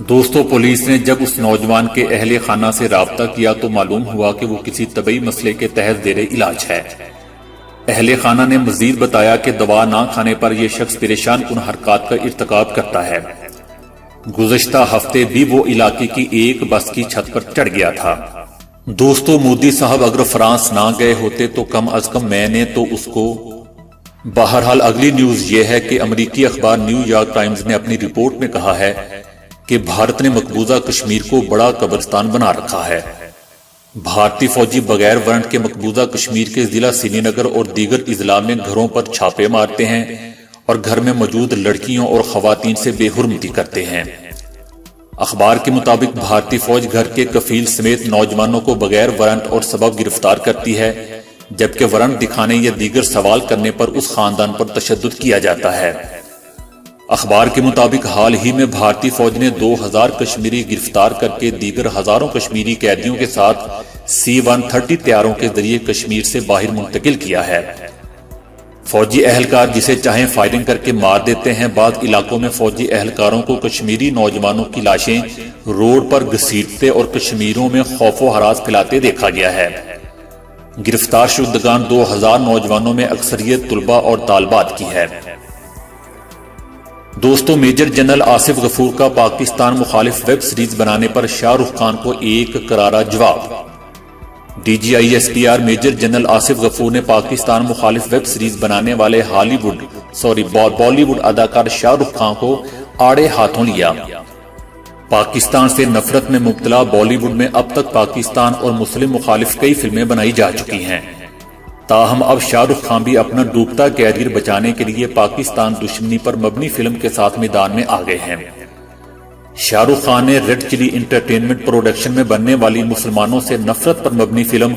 دوستو پولیس نے جب اس نوجوان کے اہل خانہ سے رابطہ کیا تو معلوم ہوا کہ وہ کسی طبی مسئلے کے تحت زیر علاج ہے۔ اہل خانہ نے مزید بتایا کہ دوا نہ کھانے پر یہ شخص پریشان کن حرکات کا ارتکاب کرتا ہے۔ گزشتہ ہفتے بھی وہ علاقے کی ایک بس کی چھت پر چڑھ گیا تھا۔ دوستو مودی صاحب اگر فرانس نہ گئے ہوتے تو کم از کم میں نے تو اس کو۔ بہرحال اگلی نیوز یہ ہے کہ امریکی اخبار نیو یارک ٹائمز نے اپنی رپورٹ میں کہا ہے کہ بھارت نے مقبوضہ کشمیر کو بڑا قبرستان بنا رکھا ہے۔ بھارتی فوجی بغیر وارنٹ کے مقبوضہ کشمیر کے ضلع سری نگر اور دیگر اضلاع میں گھروں پر چھاپے مارتے ہیں اور گھر میں موجود لڑکیوں اور خواتین سے بے حرمتی کرتے ہیں۔ اخبار کے مطابق بھارتی فوج گھر کے کفیل سمیت نوجوانوں کو بغیر وارنٹ اور سبب گرفتار کرتی ہے، جبکہ وارنٹ دکھانے یا دیگر سوال کرنے پر اس خاندان پر تشدد کیا جاتا ہے۔ اخبار کے مطابق حال ہی میں بھارتی فوج نے 2000 کشمیری گرفتار کر کے دیگر ہزاروں کشمیری قیدیوں کے ساتھ C-130 طیاروں کے ذریعے کشمیر سے باہر منتقل کیا ہے۔ فوجی اہلکار جسے چاہیں فائرنگ کر کے مار دیتے ہیں۔ بعض علاقوں میں فوجی اہلکاروں کو کشمیری نوجوانوں کی لاشیں روڈ پر گھسیٹتے اور کشمیریوں میں خوف و ہراس پھیلاتے دیکھا گیا ہے۔ گرفتار شدگان 2000 نوجوانوں میں اکثریت طلباء اور طالبات کی ہے۔ دوستو میجر جنرل آصف غفور کا پاکستان مخالف ویب سیریز بنانے پر شاہ رخ خان کو ایک کرارا جواب۔ DGISPR میجر جنرل آصف غفور نے پاکستان مخالف ویب سیریز بنانے والے بالی ووڈ اداکار شاہ رخ خان کو آڑے ہاتھوں لیا۔ پاکستان سے نفرت میں مبتلا بالی ووڈ میں اب تک پاکستان اور مسلم مخالف کئی فلمیں بنائی جا چکی ہیں، تاہم اب شاہ رخ خان بھی اپنا ڈوبتا کیریئر بچانے کے لیے پاکستان دشمنی پر مبنی فلم کے ساتھ میدان میں آ گئے ہیں۔ شاہ رخ خان نے ریڈ چلی انٹرٹینمنٹ پروڈکشن میں بننے والی مسلمانوں سے نفرت پر مبنی فلم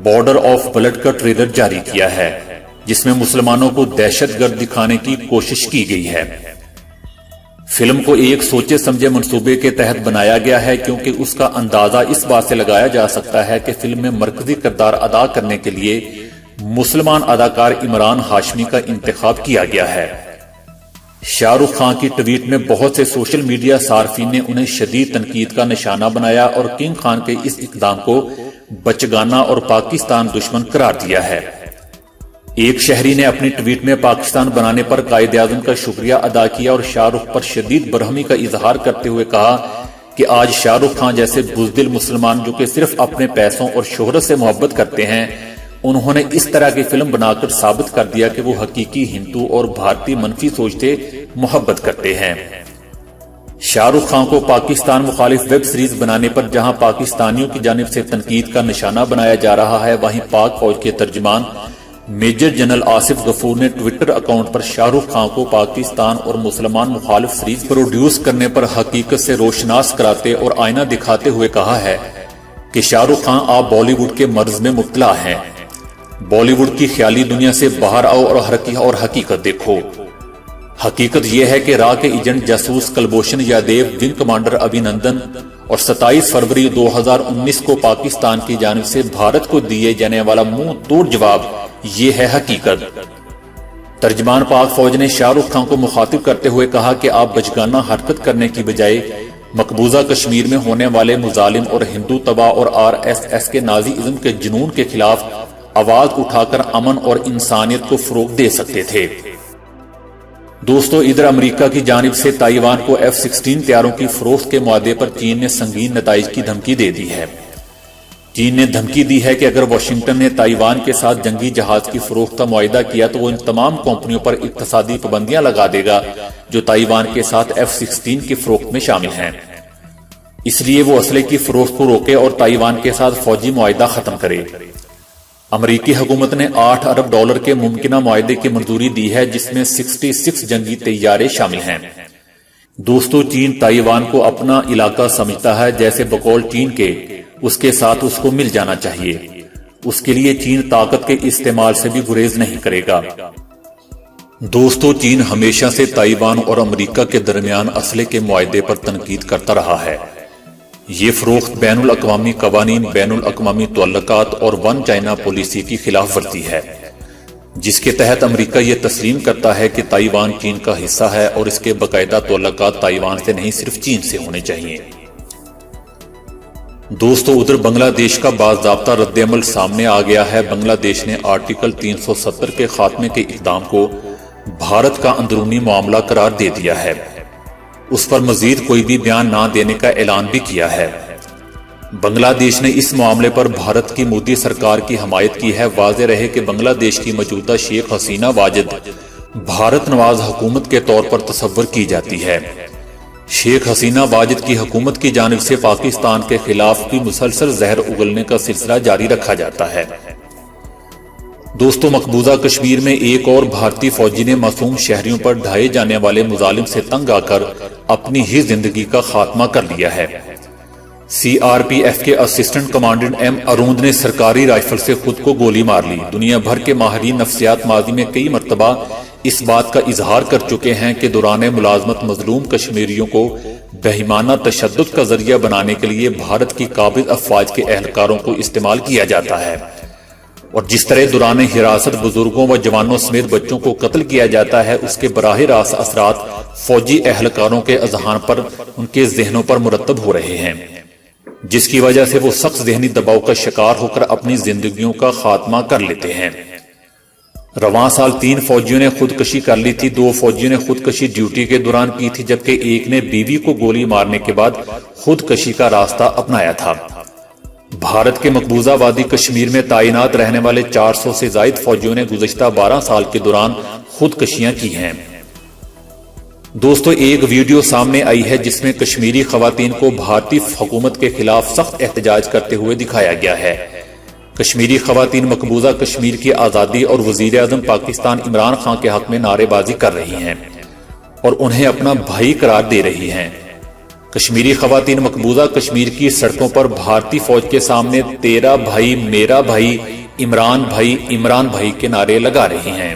بارڈر آف بلڈ کا ٹریلر جاری کیا ہے، جس میں مسلمانوں کو دہشت گرد دکھانے کی کوشش کی گئی ہے۔ فلم کو ایک سوچے سمجھے منصوبے کے تحت بنایا گیا ہے، کیونکہ اس کا اندازہ اس بات سے لگایا جا سکتا ہے کہ فلم میں مرکزی کردار ادا کرنے کے لیے مسلمان اداکار عمران ہاشمی کا انتخاب کیا گیا ہے۔ شاہ رخ خان کی ٹویٹ میں بہت سے سوشل میڈیا صارفین نے انہیں شدید تنقید کا نشانہ بنایا اور کنگ خان کے اس اقدام کو بچگانہ اور پاکستان دشمن قرار دیا ہے۔ ایک شہری نے اپنی ٹویٹ میں پاکستان بنانے پر قائد اعظم کا شکریہ ادا کیا اور شاہ رخ پر شدید برہمی کا اظہار کرتے ہوئے کہا کہ آج شاہ رخ خان جیسے بزدل مسلمان جو کہ صرف اپنے پیسوں اور شہرت سے محبت کرتے ہیں، انہوں نے اس طرح کی فلم بنا کر ثابت کر دیا کہ وہ حقیقی ہندو اور بھارتی منفی سوچتے محبت کرتے ہیں۔ شاہ رخ خان کو پاکستان مخالف ویب سیریز بنانے پر جہاں پاکستانیوں کی جانب سے تنقید کا نشانہ بنایا جا رہا ہے، وہیں پاک فوج کے ترجمان میجر جنرل آصف غفور نے ٹویٹر اکاؤنٹ پر شاہ رخ خان کو پاکستان اور مسلمان مخالف سیریز پروڈیوس کرنے پر حقیقت سے روشناس کراتے اور آئینہ دکھاتے ہوئے کہا ہے کہ شاہ رخ خان آپ بالی ووڈ کے مرض میں مبتلا ہیں۔ بالی ووڈ کی خیالی دنیا سے باہر آؤ اور حقیقت دیکھو۔ حقیقت یہ ہے کہ را کے ایجنٹ جاسوس کلبھوشن یادیو، ونگ کمانڈر ابھینندن اور 27 فروری 2019 کو پاکستان کی جانب سے بھارت کو دیے جانے والا منہ توڑ جواب، یہ ہے حقیقت۔ ترجمان پاک فوج نے شاہ رخ خان کو مخاطب کرتے ہوئے کہا کہ آپ بچگانہ حرکت کرنے کی بجائے مقبوضہ کشمیر میں ہونے والے مظالم اور ہندو تباہ اور RSS کے نازی ازم کے جنون کے خلاف آواز اٹھا کر امن اور انسانیت کو فروغ دے سکتے تھے۔ دوستو ادھر امریکہ کی جانب سے تائیوان کو F-16 طیاروں کی فروخت کے معاہدے پر چین نے سنگین نتائج کی دھمکی دے دی ہے۔ چین نے دھمکی دی ہے کہ اگر واشنگٹن نے تائیوان کے ساتھ جنگی جہاز کی فروخت کا معاہدہ کیا تو وہ ان تمام کمپنیوں پر اقتصادی پابندیاں لگا دے گا جو تائیوان کے ساتھ F-16 کی فروخت میں شامل ہیں۔ اس لیے وہ اسلحے کی فروخت کو روکے اور تائیوان کے ساتھ فوجی معاہدہ ختم کرے۔ امریکی حکومت نے $8 ارب کے ممکنہ معاہدے کی منظوری دی ہے، جس میں 66 جنگی طیارے شامل ہیں۔ دوستو چین تائیوان کو اپنا علاقہ سمجھتا ہے، جیسے بقول چین کے اس کے ساتھ اس کو مل جانا چاہیے۔ اس کے لیے چین طاقت کے استعمال سے بھی گریز نہیں کرے گا۔ دوستو چین ہمیشہ سے تائیوان اور امریکہ کے درمیان اسلحے کے معاہدے پر تنقید کرتا رہا ہے۔ یہ فروخت بین الاقوامی قوانین، بین الاقوامی تعلقات اور ون چائنا پالیسی کی خلاف ورزی ہے۔ جس کے تحت امریکہ یہ تسلیم کرتا ہے کہ تائیوان چین کا حصہ ہے اور اس کے باقاعدہ تعلقات تائیوان سے نہیں صرف چین سے ہونے چاہیے۔ دوستو، ادھر بنگلہ دیش کا باضابطہ رد عمل سامنے آ گیا ہے۔ بنگلہ دیش نے آرٹیکل 370 کے خاتمے کے اقدام کو بھارت کا اندرونی معاملہ قرار دے دیا ہے۔ اس پر مزید کوئی بھی بیان نہ دینے کا اعلان بھی کیا ہے۔ بنگلہ دیش نے اس معاملے پر بھارت کی مودی سرکار کی حمایت کی ہے۔ واضح رہے کہ بنگلہ دیش کی موجودہ شیخ حسینہ واجد بھارت نواز حکومت کے طور پر تصور کی جاتی ہے۔ شیخ حسینہ واجد کی حکومت کی جانب سے پاکستان کے خلاف بھی مسلسل زہر اگلنے کا سلسلہ جاری رکھا جاتا ہے۔ دوستو، مقبوضہ کشمیر میں ایک اور بھارتی فوجی نے معصوم شہریوں پر ڈھائے جانے والے مظالم سے تنگ آ کر اپنی ہی زندگی کا خاتمہ کر لیا ہے۔ سی آر پی ایف کے اسسٹنٹ کمانڈنٹ ایم اروند نے سرکاری رائفل سے خود کو گولی مار لی۔ دنیا بھر کے ماہرین نفسیات ماضی میں کئی مرتبہ اس بات کا اظہار کر چکے ہیں کہ دوران ملازمت مظلوم کشمیریوں کو بہیمانہ تشدد کا ذریعہ بنانے کے لیے بھارت کی قابض افواج کے اہلکاروں کو استعمال کیا جاتا ہے، اور جس طرح دوران حراست بزرگوں و جوانوں سمیت بچوں کو قتل کیا جاتا ہے، اس کے براہ راست اثرات فوجی اہلکاروں کے اذہان پر، ان کے ذہنوں پر مرتب ہو رہے ہیں، جس کی وجہ سے وہ سخت ذہنی دباؤ کا شکار ہو کر اپنی زندگیوں کا خاتمہ کر لیتے ہیں۔ رواں سال 3 فوجیوں نے خودکشی کر لی تھی۔ 2 فوجیوں نے خودکشی ڈیوٹی کے دوران کی تھی، جبکہ ایک نے بیوی کو گولی مارنے کے بعد خودکشی کا راستہ اپنایا تھا۔ بھارت کے مقبوضہ وادی کشمیر میں تعینات رہنے والے 400 سے زائد فوجیوں نے گزشتہ 12 سال کے دوران خودکشیاں کی ہیں۔ دوستو، ایک ویڈیو سامنے آئی ہے جس میں کشمیری خواتین کو بھارتی حکومت کے خلاف سخت احتجاج کرتے ہوئے دکھایا گیا ہے۔ کشمیری خواتین مقبوضہ کشمیر کی آزادی اور وزیر اعظم پاکستان عمران خان کے حق میں نعرے بازی کر رہی ہیں اور انہیں اپنا بھائی قرار دے رہی ہیں۔ کشمیری خواتین مقبوضہ کشمیر کی سڑکوں پر بھارتی فوج کے سامنے تیرا بھائی میرا بھائی عمران بھائی عمران بھائی کے نعرے لگا رہی ہیں۔